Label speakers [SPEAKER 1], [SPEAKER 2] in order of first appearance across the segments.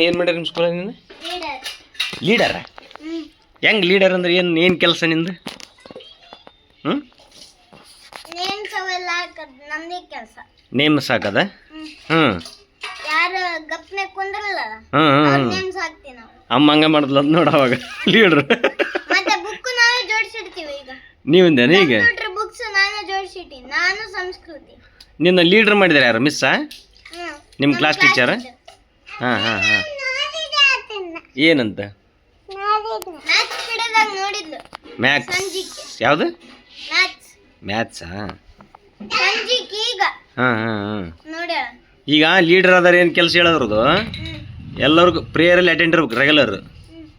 [SPEAKER 1] ಏನು ಮಾಡ್ಯಾರ ನಿಮ್ಮ ಸ್ಕೂಲಾಗ ನೀನು ಲೀಡರ ಹೆಂಗೆ ಲೀಡರ್ ಅಂದ್ರೆ ಏನು ಕೆಲಸ ನಿಂದು ನೇಮ್ ಸಾಕದ ಅಮ್ಮ ಹಂಗ ಮಾಡಿದ್ಲ ಅಂತ ನೋಡ ಅವಾಗ ಲೀಡ್ರ್ ನೀವಿಂದೇನ ಈಗ ನಿನ್ನ ಲೀಡ್ರ್ ಮಾಡಿದಾರೆ ಯಾರು ಮಿಸ್ಸಾ ನಿಮ್ಮ ಕ್ಲಾಸ್ ಟೀಚರ್ ಏನಂತ ಮ್ಯಾಥ್ಸ್ ಯಾವುದು ಮ್ಯಾಥ್ಸಾ ಈಗ ಲೀಡರ್ ಅದಾರ ಏನು ಕೆಲಸ ಹೇಳೋದ್ರದು ಎಲ್ಲರಿಗೂ ಪ್ರೇಯರಲ್ಲಿ ಅಟೆಂಡ್ ಇರ್ಬೇಕು ರೆಗ್ಯುಲರ್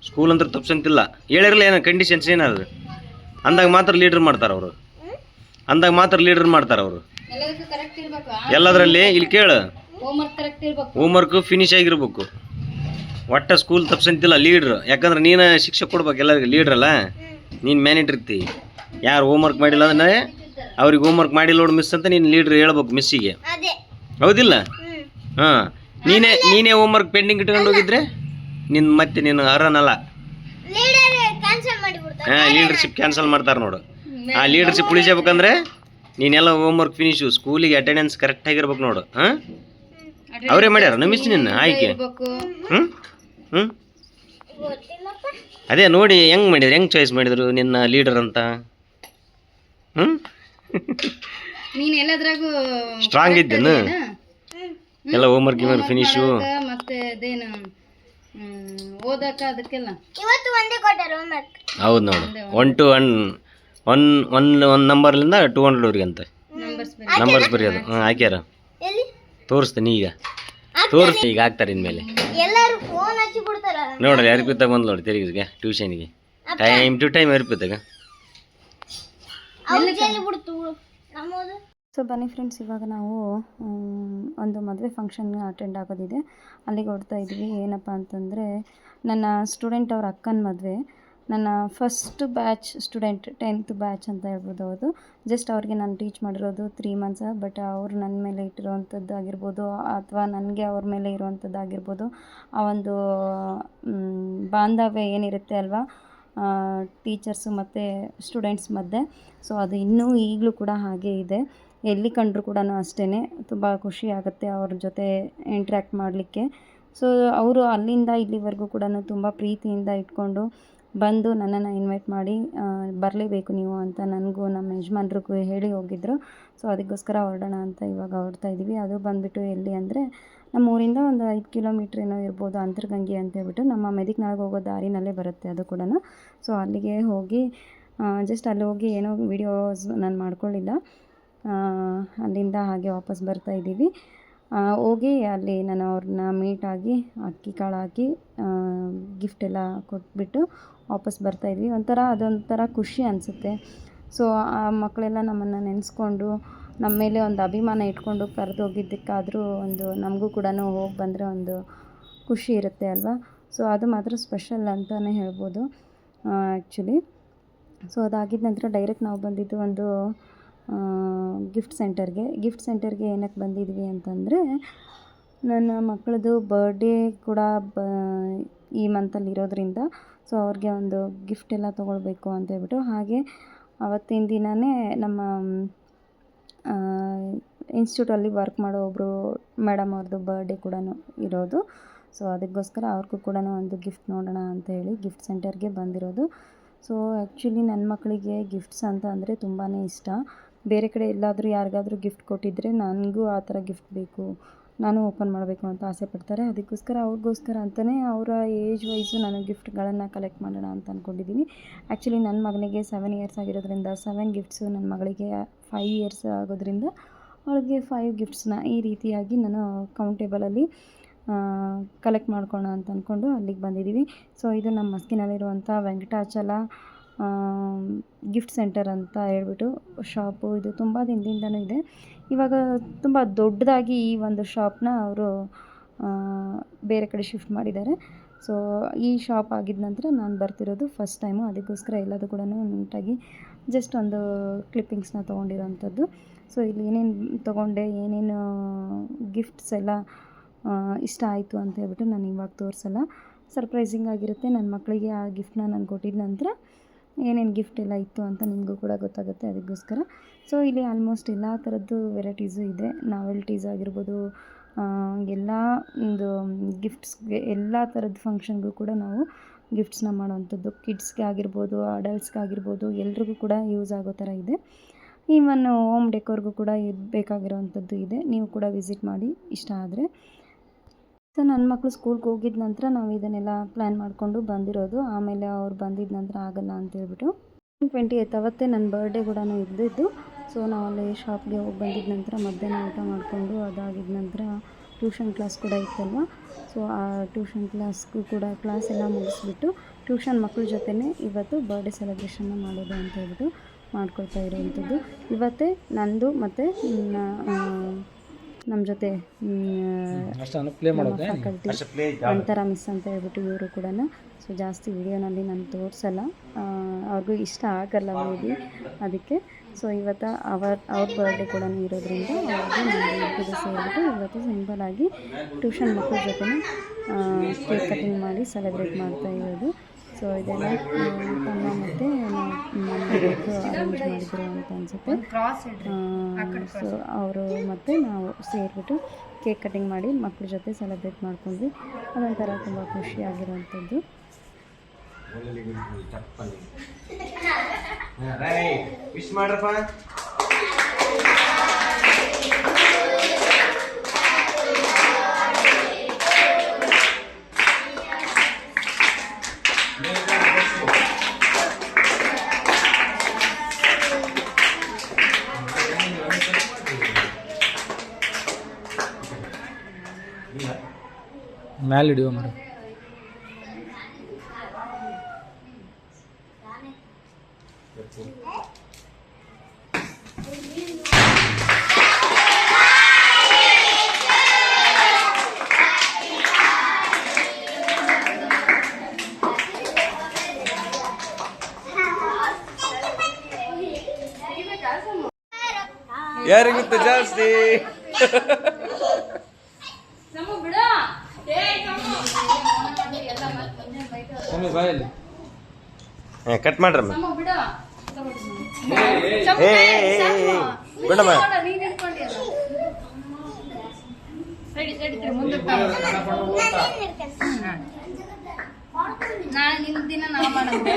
[SPEAKER 1] ಸ್ಕೂಲ್ ಅಂತ ತಪ್ಸಂತಿಲ್ಲ ಹೇಳಿರಲ್ಲ ಏನೋ ಕಂಡೀಷನ್ಸ್ ಏನಾದ್ರು ಅಂದಾಗ ಮಾತ್ರ ಲೀಡರ್ ಮಾಡ್ತಾರೆ ಅವರು ಎಲ್ಲದರಲ್ಲಿ ಇಲ್ಲಿ ಕೇಳು ಹೋಮ್ವರ್ಕ್ ಫಿನಿಶ್ ಆಗಿರ್ಬೇಕು ಒಟ್ಟ ಸ್ಕೂಲ್ ತಪ್ಸಂತಿಲ್ಲ ಲೀಡ್ರ್ ಯಾಕಂದ್ರೆ ನೀನು ಶಿಕ್ಷೆ ಕೊಡ್ಬೇಕು ಎಲ್ಲರಿಗೂ ಲೀಡ್ರಲ್ಲ ನೀನು ಮ್ಯಾನೇಜರ್ ಇರ್ತಿ ಯಾರು ಹೋಮ್ವರ್ಕ್ ಮಾಡಿಲ್ಲ ಅಂದ್ರೆ ಅವ್ರಿಗೆ ಹೋಮ್ವರ್ಕ್ ಮಾಡಿಲ್ಲ ನೋಡು ಮಿಸ್ ಅಂತ ನೀನು ಲೀಡ್ರ್ ಹೇಳ್ಬೇಕು ಮಿಸ್ಸಿಗೆ ಹೌದಿಲ್ಲ ನೀನೇ ಹೋಮ್ವರ್ಕ್ ಪೆಂಡಿಂಗ್ ಇಟ್ಕೊಂಡು ಹೋಗಿದ್ರೆ ಮತ್ತೆ ನೀನು ಅರ್ಹನಲ್ಲ ಲೀಡರ್ಶಿಪ್ ಕ್ಯಾನ್ಸಲ್ ಮಾಡ್ತಾರೆ ನೋಡು ಆ ಲೀಡರ್ಶಿಪ್ ಉಳಿಸಬೇಕಂದ್ರೆ ನೀನೆಲ್ಲ ಹೋಮ್ವರ್ಕ್ ಫಿನಿಶು ಸ್ಕೂಲಿಗೆ ಅಟೆಂಡೆನ್ಸ್ ಕರೆಕ್ಟಾಗಿರ್ಬೇಕು ನೋಡು ಅವರೇ ಮಾಡ್ಯಾರ ಮಿಸ್ ನಿನ್ನ ಆಯ್ಕೆ ಅದೇ ನೋಡಿ ಹೆಂಗೆ ಚಾಯ್ಸ್ ಮಾಡಿದ್ರು ನಿನ್ನ ಲೀಡರ್ ಅಂತ ಸ್ಟ್ರಾಂಗ್ ಇದ್ದೇನು ಎಲ್ಲ ಹೋಮ್ವರ್ಕ್ ಫಿನಿಶು
[SPEAKER 2] ಮತ್ತೆ ಅದೇನು ಓದಕ ಅದಕ್ಕೆಲ್ಲ
[SPEAKER 1] ಹೌದು ನೋಡು 1 to 1 ನಂಬರ್ಲಿಂದ 200 ಅಂತ ನಂಬರ್ಸ್ ಬರೆಯೋದು ಹಾಕ್ಯಾರ ತೋರಿಸ್ತೀನಿ ಈಗ ಈಗ ಹಾಕ್ತಾರೆ ಇನ್ಮೇಲೆ ನೋಡ್ರಿ ಅರ್ಪಿತಾಗ ಬಂದು ನೋಡಿ ತೆರಿಗೆ ಟ್ಯೂಷನ್ಗೆ ಟೈಮ್ ಟು ಟೈಮ್ ಅರ್ಪಿತಾಗ
[SPEAKER 2] ಸೊ ಬನ್ನಿ ಫ್ರೆಂಡ್ಸ್, ಇವಾಗ ನಾವು ಒಂದು ಮದುವೆ ಫಂಕ್ಷನ್ ಅಟೆಂಡ್ ಆಗೋದಿದೆ, ಅಲ್ಲಿಗೆ ಹೊರಡ್ತಾ ಇದ್ವಿ. ಏನಪ್ಪ ಅಂತಂದರೆ ನನ್ನ ಸ್ಟೂಡೆಂಟ್ ಅವ್ರ ಅಕ್ಕನ ಮದುವೆ. ನನ್ನ first batch student 10th batch ಅಂತ ಹೇಳ್ಬೋದು. ಹೌದು, ಜಸ್ಟ್ ಅವ್ರಿಗೆ ನಾನು ಟೀಚ್ ಮಾಡಿರೋದು 3 months, ಬಟ್ ಅವರು ನನ್ನ ಮೇಲೆ ಇಟ್ಟಿರೋವಂಥದ್ದು ಆಗಿರ್ಬೋದು ಅಥವಾ ನನಗೆ ಅವ್ರ ಮೇಲೆ ಇರುವಂಥದ್ದು ಆಗಿರ್ಬೋದು, ಆ ಒಂದು ಬಾಂಧವ್ಯ ಏನಿರುತ್ತೆ ಅಲ್ವಾ ಟೀಚರ್ಸು ಮತ್ತು ಸ್ಟೂಡೆಂಟ್ಸ್ ಮಧ್ಯೆ, ಸೊ ಅದು ಇನ್ನೂ ಈಗಲೂ ಕೂಡ ಹಾಗೇ ಇದೆ. ಎಲ್ಲಿ ಕಂಡರೂ ಕೂಡ ಅಷ್ಟೇ ತುಂಬ ಖುಷಿ ಆಗುತ್ತೆ ಅವ್ರ ಜೊತೆ ಇಂಟ್ರ್ಯಾಕ್ಟ್ ಮಾಡಲಿಕ್ಕೆ. ಸೊ ಅವರು ಅಲ್ಲಿಂದ ಇಲ್ಲಿವರೆಗೂ ಕೂಡ ತುಂಬ ಪ್ರೀತಿಯಿಂದ ಇಟ್ಕೊಂಡು ಬಂದು ನನ್ನನ್ನು ಇನ್ವೈಟ್ ಮಾಡಿ ಬರಲೇಬೇಕು ನೀವು ಅಂತ ನನಗೂ ನಮ್ಮ ಯಜಮಾನ್ರಿಗೂ ಹೇಳಿ ಹೋಗಿದ್ದರು. ಸೊ ಅದಕ್ಕೋಸ್ಕರ ಹೊರಡೋಣ ಅಂತ ಇವಾಗ ಹೊರಡ್ತಾ ಇದ್ದೀವಿ. ಅದು ಬಂದುಬಿಟ್ಟು ಎಲ್ಲಿ ಅಂದರೆ ನಮ್ಮ ಊರಿಂದ ಒಂದು 5 ಕಿಲೋಮೀಟ್ರ್ ಏನೋ ಇರ್ಬೋದು, ಅಂತರಗಂಗೆ ಅಂತ ಹೇಳ್ಬಿಟ್ಟು ನಮ್ಮ ಮೆದಿಕ್ನಾಳಗೆ ಹೋಗೋ ದಾರಿನಲ್ಲೇ ಬರುತ್ತೆ ಅದು ಕೂಡ. ಸೊ ಅಲ್ಲಿಗೆ ಹೋಗಿ ಜಸ್ಟ್ ಅಲ್ಲಿ ಹೋಗಿ ಏನೋ ವಿಡಿಯೋಸ್ ನಾನು ಮಾಡ್ಕೊಳ್ಳಿಲ್ಲ, ಅಲ್ಲಿಂದ ಹಾಗೆ ವಾಪಸ್ ಬರ್ತಾ ಇದ್ದೀವಿ. ಹೋಗಿ ಅಲ್ಲಿ ನಾನು ಅವ್ರನ್ನ ಮೀಟಾಗಿ ಅಕ್ಕಿ ಕಾಳು ಹಾಕಿ ಗಿಫ್ಟ್ ಎಲ್ಲ ಕೊಟ್ಬಿಟ್ಟು ವಾಪಸ್ ಬರ್ತಾಯಿದ್ವಿ. ಅದೊಂಥರ ಖುಷಿ ಅನಿಸುತ್ತೆ. ಸೊ ಆ ಮಕ್ಕಳೆಲ್ಲ ನಮ್ಮನ್ನು ನೆನೆಸ್ಕೊಂಡು ನಮ್ಮ ಮೇಲೆ ಒಂದು ಅಭಿಮಾನ ಇಟ್ಕೊಂಡು ಕರೆದೋಗಿದ್ದಕ್ಕಾದರೂ ಒಂದು ನಮಗೂ ಕೂಡ ಹೋಗಿ ಬಂದರೆ ಒಂದು ಖುಷಿ ಇರುತ್ತೆ ಅಲ್ವಾ. ಸೊ ಅದು ಮಾತ್ರ ಸ್ಪೆಷಲ್ ಅಂತಲೇ ಹೇಳ್ಬೋದು ಆ್ಯಕ್ಚುಲಿ. ಸೊ ಅದಾಗಿದ್ದ ನಂತರ ಡೈರೆಕ್ಟ್ ನಾವು ಬಂದಿದ್ದು ಒಂದು ಗಿಫ್ಟ್ ಸೆಂಟರ್ಗೆ ಏನಕ್ಕೆ ಬಂದಿದ್ವಿ ಅಂತಂದರೆ ನನ್ನ ಮಕ್ಕಳದು ಬರ್ಡೇ ಕೂಡ ಈ ಮಂತಲ್ಲಿ ಇರೋದ್ರಿಂದ ಸೊ ಅವ್ರಿಗೆ ಒಂದು ಗಿಫ್ಟ್ ಎಲ್ಲ ತೊಗೊಳ್ಬೇಕು ಅಂತ ಹೇಳ್ಬಿಟ್ಟು, ಹಾಗೆ ಅವತ್ತಿನ ದಿನವೇ ನಮ್ಮ ಇನ್ಸ್ಟಿಟ್ಯೂಟಲ್ಲಿ ವರ್ಕ್ ಮಾಡೋ ಒಬ್ಬರು ಮೇಡಮ್ ಅವ್ರದ್ದು ಬರ್ಡೇ ಕೂಡ ಇರೋದು. ಸೊ ಅದಕ್ಕೋಸ್ಕರ ಅವ್ರಿಗೂ ಕೂಡ ಒಂದು ಗಿಫ್ಟ್ ನೋಡೋಣ ಅಂತ ಹೇಳಿ ಗಿಫ್ಟ್ ಸೆಂಟರ್ಗೆ ಬಂದಿರೋದು. ಸೊ ಆ್ಯಕ್ಚುಲಿ ನನ್ನ ಮಕ್ಕಳಿಗೆ ಗಿಫ್ಟ್ಸ್ ಅಂತ ಅಂದರೆ ತುಂಬಾ ಇಷ್ಟ. ಬೇರೆ ಕಡೆ ಎಲ್ಲಾದರೂ ಯಾರಿಗಾದರೂ ಗಿಫ್ಟ್ ಕೊಟ್ಟಿದ್ದರೆ ನನಗೂ ಆ ಥರ ಗಿಫ್ಟ್ ಬೇಕು, ನಾನು ಓಪನ್ ಮಾಡಬೇಕು ಅಂತ ಆಸೆ ಪಡ್ತಾರೆ. ಅದಕ್ಕೋಸ್ಕರ ಅವ್ರಿಗೋಸ್ಕರ ಅಂತಲೇ ಅವರ ಏಜ್ ವೈಸು ನಾನು ಗಿಫ್ಟ್ಗಳನ್ನು ಕಲೆಕ್ಟ್ ಮಾಡೋಣ ಅಂತ ಅಂದ್ಕೊಂಡಿದ್ದೀನಿ. ಆ್ಯಕ್ಚುಲಿ ನನ್ನ ಮಗನಿಗೆ 7 years ಆಗಿರೋದ್ರಿಂದ 7 ಗಿಫ್ಟ್ಸು, ನನ್ನ ಮಗಳಿಗೆ 5 years ಆಗೋದ್ರಿಂದ ಅವಳಿಗೆ 5 ಗಿಫ್ಟ್ಸ್ನ ಈ ರೀತಿಯಾಗಿ ನಾನು ಕೌಂಟೇಬಲಲ್ಲಿ ಕಲೆಕ್ಟ್ ಮಾಡ್ಕೊಳ್ಳೋಣ ಅಂತ ಅಂದ್ಕೊಂಡು ಅಲ್ಲಿಗೆ ಬಂದಿದ್ದೀವಿ. ಸೊ ಇದು ನಮ್ಮ ಮಸ್ಕಿನಲ್ಲಿರುವಂಥ ವೆಂಕಟಾಚಲ ಗಿಫ್ಟ್ ಸೆಂಟರ್ ಅಂತ ಹೇಳ್ಬಿಟ್ಟು ಶಾಪು. ಇದು ತುಂಬ ದಿನದಿಂದನೂ ಇದೆ, ಇವಾಗ ತುಂಬ ದೊಡ್ಡದಾಗಿ ಈ ಒಂದು ಶಾಪ್ನ ಅವರು ಬೇರೆ ಕಡೆ ಶಿಫ್ಟ್ ಮಾಡಿದ್ದಾರೆ. ಸೊ ಈ ಶಾಪ್ ಆಗಿದ ನಂತರ ನಾನು ಬರ್ತಿರೋದು ಫಸ್ಟ್ ಟೈಮು, ಅದಕ್ಕೋಸ್ಕರ ಎಲ್ಲದೂ ಕೂಡ ನೀಟಾಗಿ ಜಸ್ಟ್ ಒಂದು ಕ್ಲಿಪ್ಪಿಂಗ್ಸ್ನ ತೊಗೊಂಡಿರೋವಂಥದ್ದು. ಸೊ ಇಲ್ಲಿ ಏನೇನು ತೊಗೊಂಡೆ, ಏನೇನು ಗಿಫ್ಟ್ಸ್ ಎಲ್ಲ ಇಷ್ಟ ಆಯಿತು ಅಂತ ಹೇಳ್ಬಿಟ್ಟು ನಾನು ಇವಾಗ ತೋರಿಸಲ್ಲ. ಸರ್ಪ್ರೈಸಿಂಗ್ ಆಗಿರುತ್ತೆ. ನನ್ನ ಮಕ್ಕಳಿಗೆ ಆ ಗಿಫ್ಟನ್ನ ನಾನು ಕೊಟ್ಟಿದ ನಂತರ ಏನೇನು ಗಿಫ್ಟ್ ಎಲ್ಲ ಇತ್ತು ಅಂತ ನಿಮಗೂ ಕೂಡ ಗೊತ್ತಾಗುತ್ತೆ. ಅದಕ್ಕೋಸ್ಕರ ಸೊ ಇಲ್ಲಿ ಆಲ್ಮೋಸ್ಟ್ ಎಲ್ಲ ಥರದ್ದು ವೆರೈಟೀಸು ಇದೆ. ನಾವೆಲ್ಟೀಸ್ ಆಗಿರ್ಬೋದು, ಎಲ್ಲ ಒಂದು ಗಿಫ್ಟ್ಸ್ಗೆ ಎಲ್ಲ ಥರದ ಫಂಕ್ಷನ್ಗೂ ಕೂಡ ನಾವು ಗಿಫ್ಟ್ಸ್ನ ಮಾಡೋವಂಥದ್ದು. ಕಿಡ್ಸ್ಗೆ ಆಗಿರ್ಬೋದು, ಅಡಲ್ಟ್ಸ್ಗೆ ಆಗಿರ್ಬೋದು, ಎಲ್ರಿಗೂ ಕೂಡ ಯೂಸ್ ಆಗೋ ಥರ ಇದೆ. ಈವನ್ ಹೋಮ್ ಡೆಕೋರ್ಗೂ ಕೂಡ ಬೇಕಾಗಿರೋವಂಥದ್ದು ಇದೆ. ನೀವು ಕೂಡ ವಿಸಿಟ್ ಮಾಡಿ ಇಷ್ಟ ಆದರೆ. ಸೊ ನನ್ನ ಮಕ್ಕಳು ಸ್ಕೂಲ್ಗೆ ಹೋಗಿದ ನಂತರ ನಾವು ಇದನ್ನೆಲ್ಲ ಪ್ಲ್ಯಾನ್ ಮಾಡಿಕೊಂಡು ಬಂದಿರೋದು. ಆಮೇಲೆ ಅವ್ರು ಬಂದಿದ್ದ ನಂತರ ಆಗಲ್ಲ ಅಂತೇಳ್ಬಿಟ್ಟು 28th ಅವತ್ತೇ ನನ್ನ ಬರ್ಡೇ ಕೂಡ ಇದ್ದಿದ್ದು. ಸೊ ನಾವಲ್ಲಿ ಶಾಪ್ಗೆ ಹೋಗಿ ಬಂದಿದ್ದ ನಂತರ ಮಧ್ಯಾಹ್ನ ಊಟ ಮಾಡಿಕೊಂಡು ಅದಾಗಿದ್ದ ನಂತರ ಟ್ಯೂಷನ್ ಕ್ಲಾಸ್ ಕೂಡ ಇತ್ತಲ್ವ. ಸೊ ಆ ಟ್ಯೂಷನ್ ಕ್ಲಾಸ್ಗೂ ಕೂಡ ಕ್ಲಾಸ್ ಎಲ್ಲ ಮುಗಿಸ್ಬಿಟ್ಟು ಟ್ಯೂಷನ್ ಮಕ್ಕಳ ಜೊತೆನೇ ಇವತ್ತು ಬರ್ಡೇ ಸೆಲೆಬ್ರೇಷನ್ನ ಮಾಡೋದು ಅಂತ ಹೇಳ್ಬಿಟ್ಟು ಮಾಡ್ಕೊಳ್ತಾ ಇರೋವಂಥದ್ದು. ಇವತ್ತೇ ನಂದು ಮತ್ತು ನಮ್ಮ ಜೊತೆ ಫ್ಯಾಕಲ್ಟಿ ಅಂತರ ಮಿಸ್ ಅಂತ ಹೇಳ್ಬಿಟ್ಟು ಇವರು ಕೂಡ. ಸೊ ಜಾಸ್ತಿ ವಿಡಿಯೋನಲ್ಲಿ ನಾನು ತೋರಿಸಲ್ಲ, ಅವ್ರಿಗೂ ಇಷ್ಟ ಆಗಲ್ಲ ಮೇಬಿ, ಅದಕ್ಕೆ. ಸೊ ಇವತ್ತು ಅವ್ರ ಬರ್ಡೇ ಕೂಡ ಇರೋದ್ರಿಂದ ಅವ್ರಿಗೆ ನಾನು ಇಬ್ಬರು ಸೇರಿಬಿಟ್ಟು ಇವತ್ತು ಸಿಂಪಲಾಗಿ ಟ್ಯೂಷನ್ ಮಕ್ಕಳ ಜೊತೆ ಕೇಕ್ ಕಟಿಂಗ್ ಮಾಡಿ ಸೆಲೆಬ್ರೇಟ್ ಮಾಡ್ತಾ ಇರೋದು. ಸೊ ಇದೆಲ್ಲ ತಮ್ಮ ಮತ್ತು ಮನೆಯವರು ಅರೇಂಜ್ ಮಾಡಿದ್ರು ಅಂತ ಅನಿಸುತ್ತೆ. ಸೊ ಅವರು ಮತ್ತು ನಾವು ಸೇರಿಬಿಟ್ಟು ಕೇಕ್ ಕಟಿಂಗ್ ಮಾಡಿ ಮಕ್ಕಳ ಜೊತೆ ಸೆಲೆಬ್ರೇಟ್ ಮಾಡ್ಕೊಂಡ್ವಿ. ಅದೊಂಥರ ತುಂಬ ಖುಷಿಯಾಗಿರೋವಂಥದ್ದು.
[SPEAKER 1] ವಿಶ್ ಮಾಡ್ರಪ್ಪ.
[SPEAKER 3] ಮ್ಯಾಲೆ ಹಿಡಿಯೋ ಮರ.
[SPEAKER 1] ಯಾರಿಗುತ್ತೆ ಜಾಸ್ತಿ? ಕಟ್ ಮಾಡ್ರಮ್ಮ. ಬಿಡಮ್ಮ.
[SPEAKER 2] ನಾಳೆ ನಿನ್ನ ದಿನ ನಾವು ಮಾಡೋದು.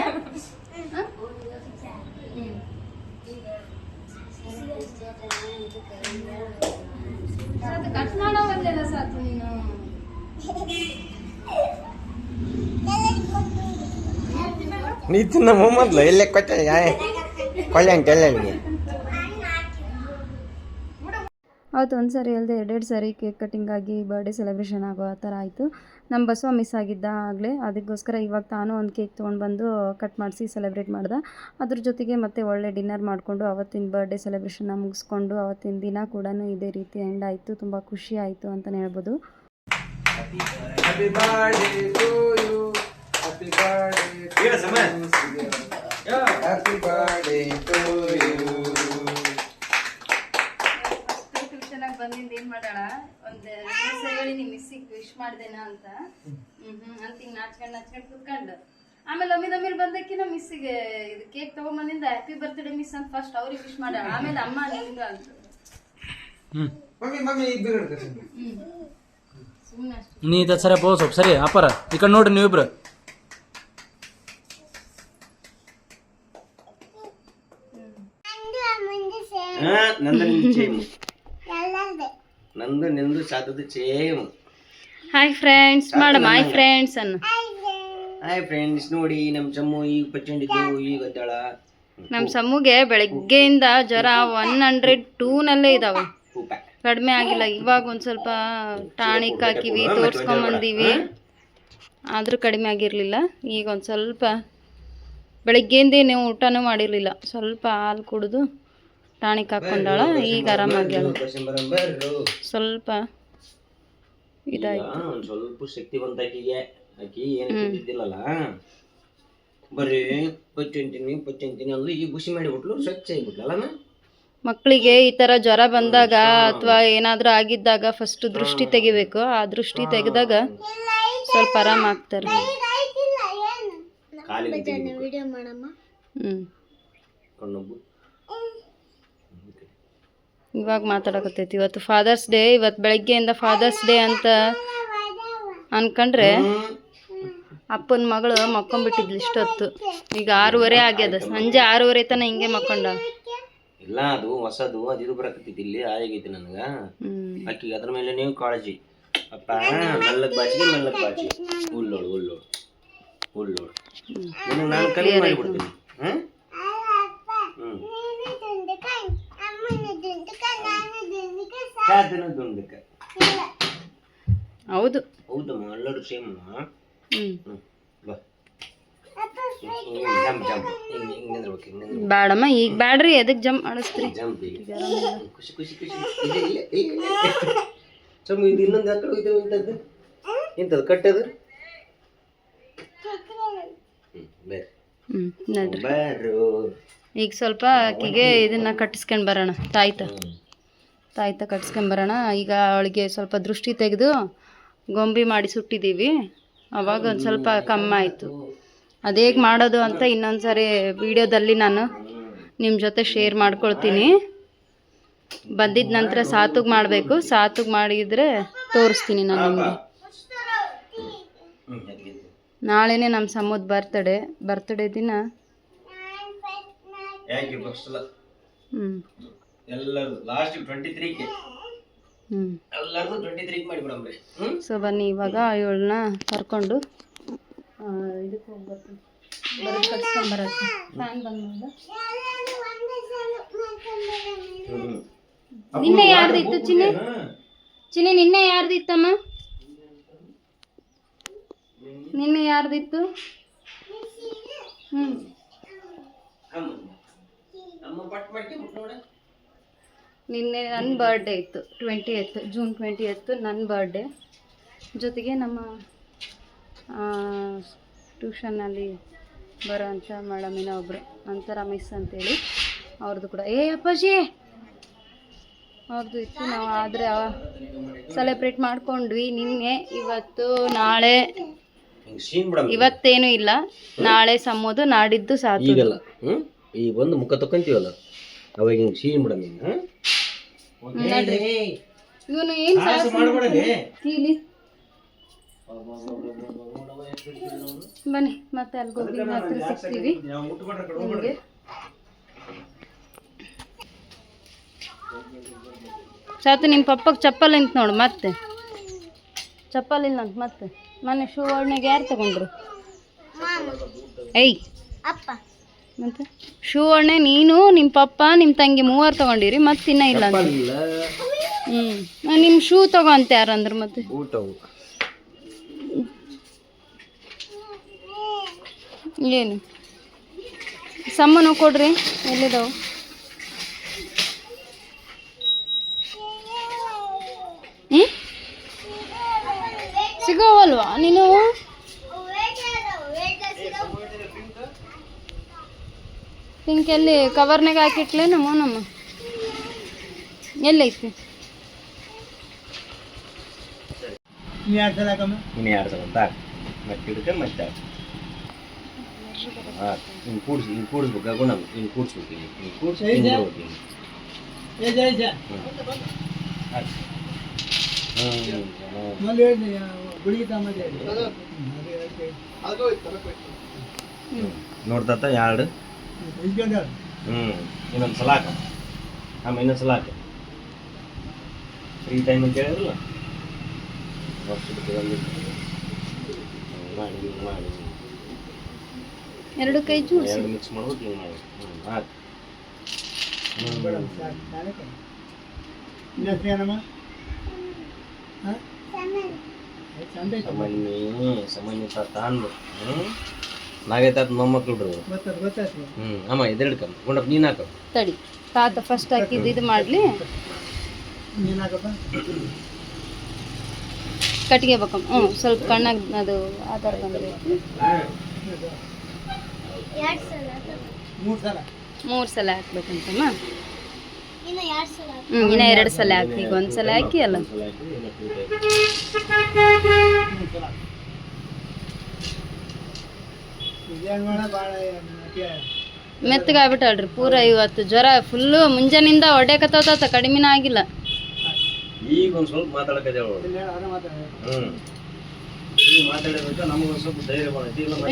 [SPEAKER 2] ಕಟ್ ಮಾಡೋಲ್ಲ ಸಾಕು ನೀನು.
[SPEAKER 1] ನೀ ತಿನ್ನ ಮೊಮ್ಮದ್ಲು ಎಲ್ಲೇ ಕೊಟ್ಟ ಕೊಳ್ಳಂಗೆ ಎಲ್ಲನಿಗೆ.
[SPEAKER 2] ಅವತ್ತು ಒಂದು ಸಾರಿ ಅಲ್ಲದೆ 2 ಸಾರಿ ಕೇಕ್ ಕಟ್ಟಿಂಗ್ ಆಗಿ ಬರ್ಡೇ ಸೆಲೆಬ್ರೇಷನ್ ಆಗೋ ಆ ಥರ ಆಯಿತು. ನಮ್ಮ ಬಸವ ಮಿಸ್ ಆಗಿದ್ದ ಆಗಲೇ, ಅದಕ್ಕೋಸ್ಕರ ಇವಾಗ ತಾನು ಒಂದು ಕೇಕ್ ತೊಗೊಂಡು ಬಂದು ಕಟ್ ಮಾಡಿಸಿ ಸೆಲೆಬ್ರೇಟ್ ಮಾಡ್ದೆ. ಅದ್ರ ಜೊತೆಗೆ ಮತ್ತೆ ಒಳ್ಳೆ ಡಿನ್ನರ್ ಮಾಡಿಕೊಂಡು ಅವತ್ತಿನ ಬರ್ಡೇ ಸೆಲೆಬ್ರೇಷನ್ನ ಮುಗಿಸ್ಕೊಂಡು ಅವತ್ತಿನ ದಿನ ಕೂಡ ಇದೇ ರೀತಿ ಎಂಡ್ ಆಯಿತು. ತುಂಬ ಖುಷಿ ಆಯಿತು ಅಂತಲೇ ಹೇಳ್ಬೋದು. ಬಂದಿಂದ ಏನ್ ಮಾಡಾಳ, ಒಂದು ಹೇಳಿ ನಿಮ್ಮ ಮಿಸ್ಸಿಗೆ ವಿಶ್ ಮಾಡ್ದೇನಾ ಅಂತ ಅಂತ ಹಿಂಗೆ ನಾಚ್ಕೊಂಡು ಕುತ್ಕೊಂಡು, ಆಮೇಲೆ ಒಮ್ಮಿದೊಮ್ಮಿಲ್ ಬಂದಕ್ಕೆ ನಮ್ಮ ಮಿಸ್ಸಿಗೆ ಇದು ಕೇಕ್ ತಗೊಂಬಂದಿಂದ ಹ್ಯಾಪಿ ಬರ್ತ್ಡೇ ಮಿಸ್ ಅಂತ ಫಸ್ಟ್ ಅವ್ರಿಗೆ ವಿಶ್ ಮಾಡಾಳ. ಆಮೇಲೆ ಅಮ್ಮ ನಿಮ್ಗೆ ಅಂತ ಸುಮ್ಮನೆ ಅಷ್ಟೇ.
[SPEAKER 3] ನೀ ಸರಿ ಪೋ ಸ್ವಲ್ಪ ಸರಿ ಅಪ್ಪರ ಈ ಕಡೆ ನೋಡ್ರಿ ನೀವಿಬ್ರು.
[SPEAKER 1] ನಂದು ನಿಂದು ಸಾತದ ಚೇಮ್.
[SPEAKER 2] ಹಾಯ್ ಫ್ರೆಂಡ್ಸ್ ಮಾಡಮ್ಮ. ಹಾಯ್ ಫ್ರೆಂಡ್ಸ್ ಅನ್ನು.
[SPEAKER 1] Hi friends. ನೋಡಿ ನಮ್ಮ ಚಮ್ಮು ಈಗ ಪಚ್ಚಂಡಿದ್ದು ಈಗ ಅದ್ದಾಳ.
[SPEAKER 2] ನಮ್ಮ ಸಮ್ಮಗೆ ಬೆಳಗ್ಗೆಯಿಂದ ಜ್ವರ 102ನಲ್ಲೇ ಇದಾವೆ, ಕಡಿಮೆ ಆಗಿಲ್ಲ. ಇವಾಗ ಒಂದು ಸ್ವಲ್ಪ ಟಾನಿಕ್ ಹಾಕಿವಿ, ತೋರಿಸ್ಕೊಂಬಂದೀವಿ, ಆದರೂ ಕಡಿಮೆ ಆಗಿರಲಿಲ್ಲ. ಈಗ ಒಂದು ಸ್ವಲ್ಪ ಬೆಳಗ್ಗೆಯಿಂದ ನೀವು ಊಟನೂ ಮಾಡಿರಲಿಲ್ಲ, ಸ್ವಲ್ಪ ಹಾಲು ಕುಡಿದು ಟಾನಿಕ್ ಹಾಕ್ಕೊಂಡಾಳ. ಈಗ ಆರಾಮಾಗ್ಯಾಳ, ಸ್ವಲ್ಪ ಇದಾಯ್ತು.
[SPEAKER 1] ಸ್ವಲ್ಪ ಶಕ್ತಿವಂತ ಆಕಿಗೆ. ಆಕಿ ಏನು ತಿಂದಿದ್ದಿಲ್ಲಲ್ಲ, ಬರೀ ಪಚ್ಚಂತೀನಿ ಅಂದ್ರೆ ಈಗ ಖುಷಿ ಮಾಡಿಬಿಟ್ಲು, ಸ್ವಚ್ಛ ಆಗಿಬಿಟ್ಲಲ್ಲ.
[SPEAKER 2] ಮಕ್ಕಳಿಗೆ ಈ ಥರ ಜ್ವರ ಬಂದಾಗ ಅಥವಾ ಏನಾದರೂ ಆಗಿದ್ದಾಗ ಫಸ್ಟ್ ದೃಷ್ಟಿ ತೆಗಿಬೇಕು. ಆ ದೃಷ್ಟಿ ತೆಗೆದಾಗ ಸ್ವಲ್ಪ ಆರಾಮಾಗ್ತಾರೆ. ಇವಾಗ ಮಾತಾಡಕತ್ತೈತಿ. ಇವತ್ತು ಫಾದರ್ಸ್ ಡೇ. ಇವತ್ತು ಬೆಳಗ್ಗೆಯಿಂದ ಫಾದರ್ಸ್ ಡೇ ಅಂತ ಅನ್ಕೊಂಡ್ರೆ ಅಪ್ಪನ ಮಗಳು ಮಕ್ಕೊಂಬಿಟ್ಟಿದ್ಲು ಇಷ್ಟೊತ್ತು. ಈಗ 6:30 ಆಗ್ಯದ. ಸಂಜೆ 6:30 ತನ ಹಿಂಗೆ ಮಕ್ಕೊಂಡ.
[SPEAKER 1] ಇಲ್ಲ ಅದು ಹೊಸದು ಅದು ಇದು ಬರಕತ್ತೈತಿ ಇಲ್ಲಿ ಆಗೈತಿ ನನಗೆ. ಅಕ್ಕಿಗೆ ಅದ್ರ ಮೇಲೆ ನೀವು ಕಾಳಜಿ. ಅಪ್ಪ ಮೆಲ್ಲಕ್ ಬಾಚಿಗೆ ಉಳ್ಳೋಳು ನಿನಗೆ ನಾನು ಕಮ್ಮಿ ಮಾಡಿಬಿಡ್ತೀನಿ.
[SPEAKER 2] ಹೌದು
[SPEAKER 1] ಹೌದಮ್ಮ, ಎಲ್ಲರೂ ಸೇಮ್.
[SPEAKER 2] ಬೇಡಮ್ಮ, ಈಗ ಬ್ಯಾಡ್ರಿ. ಎದಕ್ ಜಂಪ್ ಮಾಡಿಸ್ತ್ರಿ?
[SPEAKER 1] ಖುಷಿ ಖುಷಿ ಖುಷಿ. ಇನ್ನೊಂದು ಯಾಕಡೆ ಹೋಯ್ತೇವೆ ಇಂಥದ್ದು ಇಂಥದ್ದು ಕಟ್ಟದು.
[SPEAKER 2] ನೋಡ್ರಿ, ಈಗ ಸ್ವಲ್ಪ ಆಕಿಗೆ ಇದನ್ನ ಕಟ್ಟಿಸ್ಕೊಂಡ್ ಬರೋಣ. ತಾಯ್ತ ಕಟ್ಟಿಸ್ಕೊಂಡ್ ಬರೋಣ. ಈಗ ಅವಳಿಗೆ ಸ್ವಲ್ಪ ದೃಷ್ಟಿ ತೆಗೆದು ಗೊಂಬಿ ಮಾಡಿ ಸುಟ್ಟಿದ್ದೀವಿ. ಅವಾಗ ಒಂದು ಸ್ವಲ್ಪ ಕಮ್ಮಿ ಆಯಿತು. ಅದೇಗೆ ಮಾಡೋದು ಅಂತ ಇನ್ನೊಂದ್ಸರಿ ವಿಡಿಯೋದಲ್ಲಿ ನಾನು ನಿಮ್ಮ ಜೊತೆ ಶೇರ್ ಮಾಡ್ಕೊಳ್ತೀನಿ. ಬಂದಿದ್ದ ನಂತರ ಸಾತುಗೆ ಮಾಡಬೇಕು. ಸಾತುಗೆ ಮಾಡಿದರೆ ತೋರಿಸ್ತೀನಿ ನಾನು ನಿಮಗೆ. ನಾಳೆನೇ ನಮ್ಮ ಸಮುದ್ ಬರ್ತ್ಡೇ ದಿನ. ಸೊ ಬನ್ನಿ, ಇವಾಗ ಇವಳನ್ನ ಕರ್ಕೊಂಡು ಇದಕ್ಕೆ ಹೋಗ್ಬೇಕು. ಕಟ್ಸ್ಕೊಂಬರತ್ತೆ. ಫ್ಯಾನ್ ಬಂದ. ನಿನ್ನೆ ಯಾರ್ದಿತ್ತು ಚಿನ್ನೆ? ನಿನ್ನೆ ಯಾರ್ದಿತ್ತಮ್ಮ? ನಿನ್ನೆ ಯಾರ್ದಿತ್ತು? ನಿನ್ನೆ ನನ್ನ ಬರ್ಡೇ ಇತ್ತು. 20th ಜೂನ್ 20th ನನ್ನ ಬರ್ಡೇ. ಜೊತೆಗೆ ನಮ್ಮ ಟ್ಯೂಷನ್ನಲ್ಲಿ ಬರೋಂಥ ಮೇಡಮಿನ ಒಬ್ಬರು ಅಂತರ ಮಿಸ್ ಅಂತೇಳಿ ಅವ್ರದ್ದು ಕೂಡ ಅಪ್ಪಾಜಿ ಅವ್ರದ್ದು ಇತ್ತು. ನಾವು ಆದರೆ ಸೆಲೆಬ್ರೇಟ್ ಮಾಡ್ಕೊಂಡ್ವಿ ನಿನ್ನೆ. ಇವತ್ತು ನಾಳೆ ಇವತ್ತೇನು ಇಲ್ಲ. ನಾಳೆ ಸಮೋದು, ನಾಡಿದ್ದು ಸಾತು.
[SPEAKER 1] ಈಗ ಒಂದು ಮುಖ ತಕೊಂತೀವಲ್ಲ ಅವಾಗ ಹಿಂಗೆ ಸೀನ್ ಬಿಡ.
[SPEAKER 2] ಇವನು ಏನು ಕೀಲಿ. ಬನ್ನಿ ಮತ್ತೆ ಅಲ್ಲಿ ಹೋಗಿ ಮಾತ್ರ ಸಿಗ್ತೀವಿ ನಿಮಗೆ. ಸಾತು ನಿಮ್ಮ ಪಪ್ಪಗೆ ಚಪ್ಪಲ್ ಅಂತ ನೋಡು. ಮತ್ತೆ ಚಪ್ಪಲ್ ಇಲ್ಲ ಅಂತ. ಮತ್ತೆ ಮೊನ್ನೆ ಶೂ ಒಣಗೆ ಯಾರು ತಗೊಂಡ್ರು? ಅಪ್ಪ. ಮತ್ತೆ ಶೂ ಒಣ್ಣೆ ನೀನು, ನಿಮ್ಮ ಪಪ್ಪ, ನಿಮ್ಮ ತಂಗಿ 3 ತಗೊಂಡಿರಿ. ಮತ್ತೆ ಇನ್ನ ಇಲ್ಲ ಅಂತ. ನಿಮ್ಮ ಶೂ ತಗೊಂತ ಯಾರಂದ್ರೆ ಮತ್ತೆ ಏನು ಸಮ್ಮನು ಕೊಡ್ರಿ. ಎಲ್ಲಿದಾವು? ಸಿಗೋವಲ್ವಾ ನೀನು? ಪಿಂಕ್ ಎಲ್ಲಿ ಕವರ್ನಾಗ ಹಾಕಿಟ್ಲೇನು ಮೋನಮ್ಮ? ಎಲ್ಲೈತಿ?
[SPEAKER 1] ಇನ್ನು 2 ಸಲ ಅಂತ ಮತ್ತೆ ಹಿಡ್ಕ ಮತ್ತೆ ಹಿಂಗೆ ಕೂಡಿಸ್ಬೇಕು. ಗುಣ ಹಿಂಗೆ ಕೂಡಿಸ್ಬೇಕು. ಹಿಂಗೆ ಕೂಡಿಸಿ ನೋಡ್ತಾತ 2 ಇನ್ನೊಂದು ಸಲ ಹಾಕ. ಆಮೇಲೆ ಇನ್ನೊಂದು ಸಲ ಹಾಕ. ಫ್ರೀ ಟೈಮ್ ಅಂತ ಹೇಳಿದ್ರಲ್ಲ ಮಾಡಿ
[SPEAKER 2] 2 ಕೈ ಜೋಡಿಸಿ
[SPEAKER 1] 2 ಮಿಕ್ಸ್ ಮಾಡ್ಬಿಟ್ಟು ಹಿಂಗೆ ಮಾಡಿ ಹಾಕಿ. ಸಾಮಾನ್ಯ ತಾಂದು ನಾಗೈತಾತ ಮೊಮ್ಮಕ್ಕಳು. ಅಮ್ಮ ಇದೆರಡು ಕಮ್ಮಿ ಗುಂಡಪ್ಪ ನೀನು ಹಾಕ.
[SPEAKER 2] ತಡಿ ತಾತ ಫಸ್ಟ್ ಹಾಕಿದ್ದು ಇದು ಮಾಡಲಿ. ಕಟ್ಟಿಗೆ ಬೇಕಮ್ಮ. ಸ್ವಲ್ಪ ಕಣ್ಣಾಗ ಅದು ಆಧಾರ ಬಂದೈತಿ. 3 ಸಲ ಹಾಕ್ಬೇಕಂತಮ್ಮ. ಇನ್ನ 2 ಸಲ ಹಾಕಿ, ಈಗ 1 ಸಲ ಹಾಕಿ ಅಲ್ಲ. ಮೆತ್ತಗಾಗ್ಬಿಟ್ಟಳ್ರಿ ಪೂರ. ಇವತ್ತು ಜ್ವರ ಫುಲ್ಲು ಮುಂಜಾನಿಂದ ಹೊಡ್ಯಾಕತ್ತ, ಕಡಿಮೆನ ಆಗಿಲ್ಲ.
[SPEAKER 1] ಈಗ ಒಂದು ಸ್ವಲ್ಪ ಮಾತಾಡಕತ್ತೆ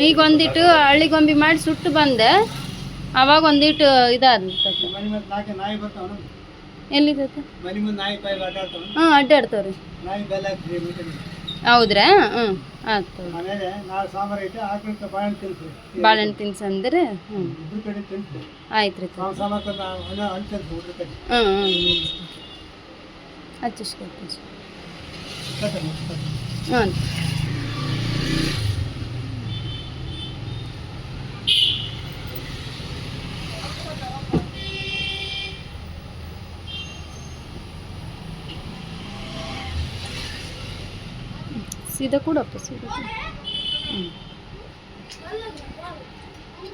[SPEAKER 2] ಈಗ ಒಂದಿಟ್ಟು ಹಳ್ಳಿಗೊಂಬಿ ಮಾಡಿ ಸುಟ್ಟು ಬಂದೆ, ಅವಾಗ ಒಂದಿಟ್ಟು ಇದಾದ. ಎಲ್ಲಿದತ್ತ? ಹಾಂ, ಅಡ್ಡಾಡ್ತಾವ್ರಿ. ಹೌದ್ರಾ? ಹ್ಞೂ ಆಯ್ತು. ಬಾಳೆಹಣ್ಣು ತಿನ್ಸಂದ್ರೆ ಹ್ಞೂ ಆಯ್ತು ರೀ. ಹ್ಞೂ ಹಚ್ಚಿಸ್ಕೊಳ್ತೀನಿ. ಹ್ಞೂ ಸೀದಾ ಕೂಡಪ್ಪ, ಸೀದಾ ಕೂಡ. ಹ್ಞೂ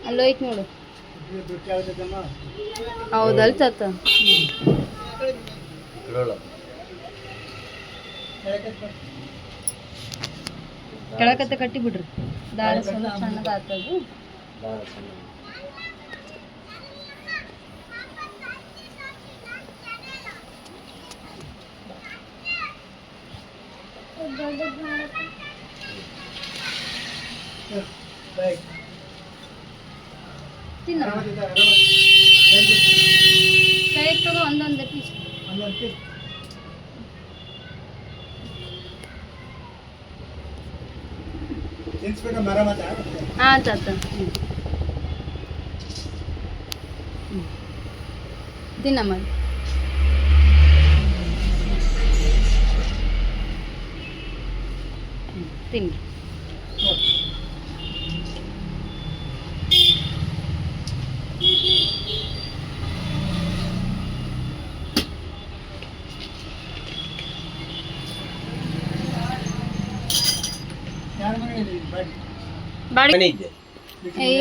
[SPEAKER 2] ಅಲ್ಲೋಯ್ತು ನೋಡು. ಹೌದಲ್ ತಾತ? ಕೆಳಕತ್ತೆ ಕಟ್ಟಿ ಬಿಡ್ರಿ, ದಾರ ಸ್ವಲ್ಪ ಸಣ್ಣದಾಗ್ತದು. ತಿನ್ನ ಕೈಗೆ ತಗೋ ಒಂದೊಂದು ಪೀಸ್. ಹಾಂ ತಾತ. ತಿನ್ನಮ್ಮ ತಿನ್ನಿ.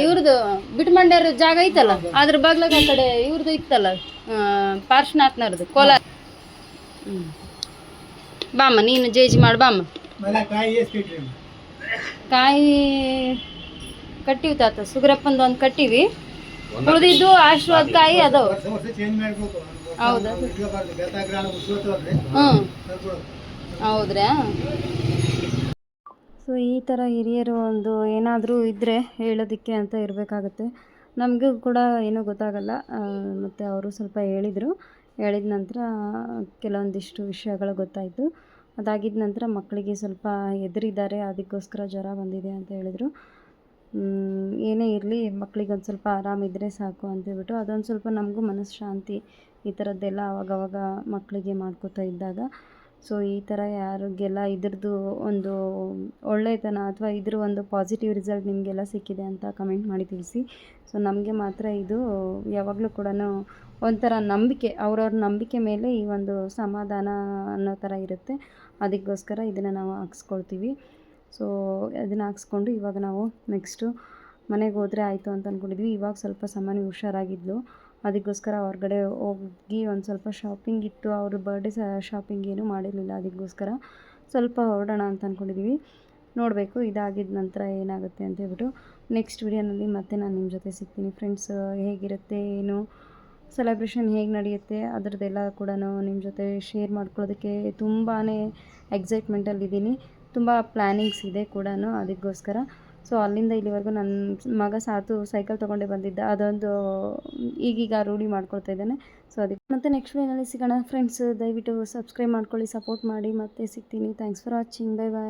[SPEAKER 2] ಇವ್ರದ್ದು ಬಿಟ್ಮಂಡ್ಯರ ಜಾಗ ಐತಲ್ಲ, ಅದ್ರ ಬಾಗ್ಲಾಗ ಆ ಕಡೆ ಇವ್ರದ್ದು ಇತ್ತಲ್ಲ, ಪಾರ್ಶ್ವನಾಥ್ನವ್ರದ್ದು ಕೋಲಾರ. ಬಾಮ್ಮ ನೀನು ಜೇಜಿ ಮಾಡಿ ಬಾಮ್ಮ. ಕಾಯಿ ಕಟ್ಟಿವಿ ತಾತ, ಸುಗ್ರಪ್ಪಂದು ಒಂದು ಕಟ್ಟಿವಿ, ಉಳಿದಿದ್ದು ಆಶೀರ್ವಾದ ಕಾಯಿ ಅದಾವ. ಹೌದಾ? ಹ್ಞೂ ಹೌದ್ರಾ? ಸೊ ಈ ಥರ ಹಿರಿಯರು ಒಂದು ಏನಾದರೂ ಇದ್ದರೆ ಹೇಳೋದಕ್ಕೆ ಅಂತ ಇರಬೇಕಾಗತ್ತೆ. ನಮಗೂ ಕೂಡ ಏನೂ ಗೊತ್ತಾಗಲ್ಲ. ಮತ್ತು ಅವರು ಸ್ವಲ್ಪ ಹೇಳಿದ ನಂತರ ಕೆಲವೊಂದಿಷ್ಟು ವಿಷಯಗಳು ಗೊತ್ತಾಯಿತು. ಅದಾಗಿದ್ದ ನಂತರ ಮಕ್ಕಳಿಗೆ ಸ್ವಲ್ಪ ಹೆದರಿದ್ದಾರೆ, ಅದಕ್ಕೋಸ್ಕರ ಜ್ವರ ಬಂದಿದೆ ಅಂತ ಹೇಳಿದರು. ಏನೇ ಇರಲಿ ಮಕ್ಕಳಿಗೆ ಒಂದು ಸ್ವಲ್ಪ ಆರಾಮಿದ್ದರೆ ಸಾಕು ಅಂತೇಳ್ಬಿಟ್ಟು ಅದೊಂದು ಸ್ವಲ್ಪ ನಮಗೂ ಮನಃಶಾಂತಿ ಈ ಥರದ್ದೆಲ್ಲ ಅವಾಗವಾಗ ಮಕ್ಕಳಿಗೆ ಮಾಡ್ಕೋತಾ ಇದ್ದಾಗ. ಸೊ ಈ ಥರ ಯಾರಿಗೆಲ್ಲ ಇದ್ರದ್ದು ಒಂದು ಒಳ್ಳೆಯತನ ಅಥವಾ ಇದ್ರ ಒಂದು ಪಾಸಿಟಿವ್ ರಿಸಲ್ಟ್ ನಿಮಗೆಲ್ಲ ಸಿಕ್ಕಿದೆ ಅಂತ ಕಮೆಂಟ್ ಮಾಡಿ ತಿಳಿಸಿ. ಸೊ ನಮಗೆ ಮಾತ್ರ ಇದು ಯಾವಾಗಲೂ ಕೂಡ ಒಂಥರ ನಂಬಿಕೆ, ಅವ್ರವ್ರ ನಂಬಿಕೆ ಮೇಲೆ ಈ ಒಂದು ಸಮಾಧಾನ ಅನ್ನೋ ಥರ ಇರುತ್ತೆ. ಅದಕ್ಕೋಸ್ಕರ ಇದನ್ನು ನಾವು ಹಾಕ್ಸ್ಕೊಳ್ತೀವಿ. ಸೊ ಅದನ್ನು ಹಾಕ್ಸ್ಕೊಂಡು ಇವಾಗ ನಾವು ನೆಕ್ಸ್ಟು ಮನೆಗೆ ಹೋದರೆ ಆಯಿತು ಅಂತ ಅಂದ್ಕೊಂಡಿದ್ವಿ. ಇವಾಗ ಸ್ವಲ್ಪ ಸಾಮಾನ್ಯ ಹುಷಾರಾಗಿದ್ಲು, ಅದಕ್ಕೋಸ್ಕರ ಹೊರಗಡೆ ಹೋಗಿ ಒಂದು ಸ್ವಲ್ಪ ಶಾಪಿಂಗ್ ಇತ್ತು. ಅವ್ರ ಬರ್ಡೇ ಶಾಪಿಂಗ್ ಏನೂ ಮಾಡಿರಲಿಲ್ಲ, ಅದಕ್ಕೋಸ್ಕರ ಸ್ವಲ್ಪ ಹೊರಡೋಣ ಅಂತ ಅಂದ್ಕೊಂಡಿದ್ದೀವಿ. ನೋಡಬೇಕು ಇದಾಗಿದ್ದ ನಂತರ ಏನಾಗುತ್ತೆ ಅಂತ ಹೇಳ್ಬಿಟ್ಟು. ನೆಕ್ಸ್ಟ್ ವಿಡಿಯೋನಲ್ಲಿ ಮತ್ತೆ ನಾನು ನಿಮ್ಮ ಜೊತೆ ಸಿಗ್ತೀನಿ ಫ್ರೆಂಡ್ಸ್. ಹೇಗಿರುತ್ತೆ ಏನು ಸೆಲೆಬ್ರೇಷನ್ ಹೇಗೆ ನಡೆಯುತ್ತೆ ಅದರದ್ದೆಲ್ಲ ಕೂಡ ನಿಮ್ಮ ಜೊತೆ ಶೇರ್ ಮಾಡ್ಕೊಳ್ಳೋದಕ್ಕೆ ತುಂಬಾ ಎಕ್ಸೈಟ್ಮೆಂಟಲ್ಲಿದ್ದೀನಿ. ತುಂಬ ಪ್ಲ್ಯಾನಿಂಗ್ಸ್ ಇದೆ ಕೂಡ ಅದಕ್ಕೋಸ್ಕರ. ಸೊ ಅಲ್ಲಿಂದ ಇಲ್ಲಿವರೆಗೂ ನನ್ನ ಮಗ ಸಾತು ಸೈಕಲ್ ತೊಗೊಂಡೇ ಬಂದಿದ್ದ, ಅದೊಂದು ಈಗೀಗ ರೂಢಿ ಮಾಡ್ಕೊಳ್ತಾ ಇದ್ದಾನೆ. ಸೊ ಅದಕ್ಕೆ ಮತ್ತೆ ನೆಕ್ಸ್ಟ್ ವಿಡಿಯೋನಲ್ಲಿ ಸಿಗೋಣ ಫ್ರೆಂಡ್ಸ್. ದಯವಿಟ್ಟು ಸಬ್ಸ್ಕ್ರೈಬ್ ಮಾಡ್ಕೊಳ್ಳಿ, ಸಪೋರ್ಟ್ ಮಾಡಿ. ಮತ್ತೆ ಸಿಗ್ತೀನಿ. Thanks for watching. Bye bye.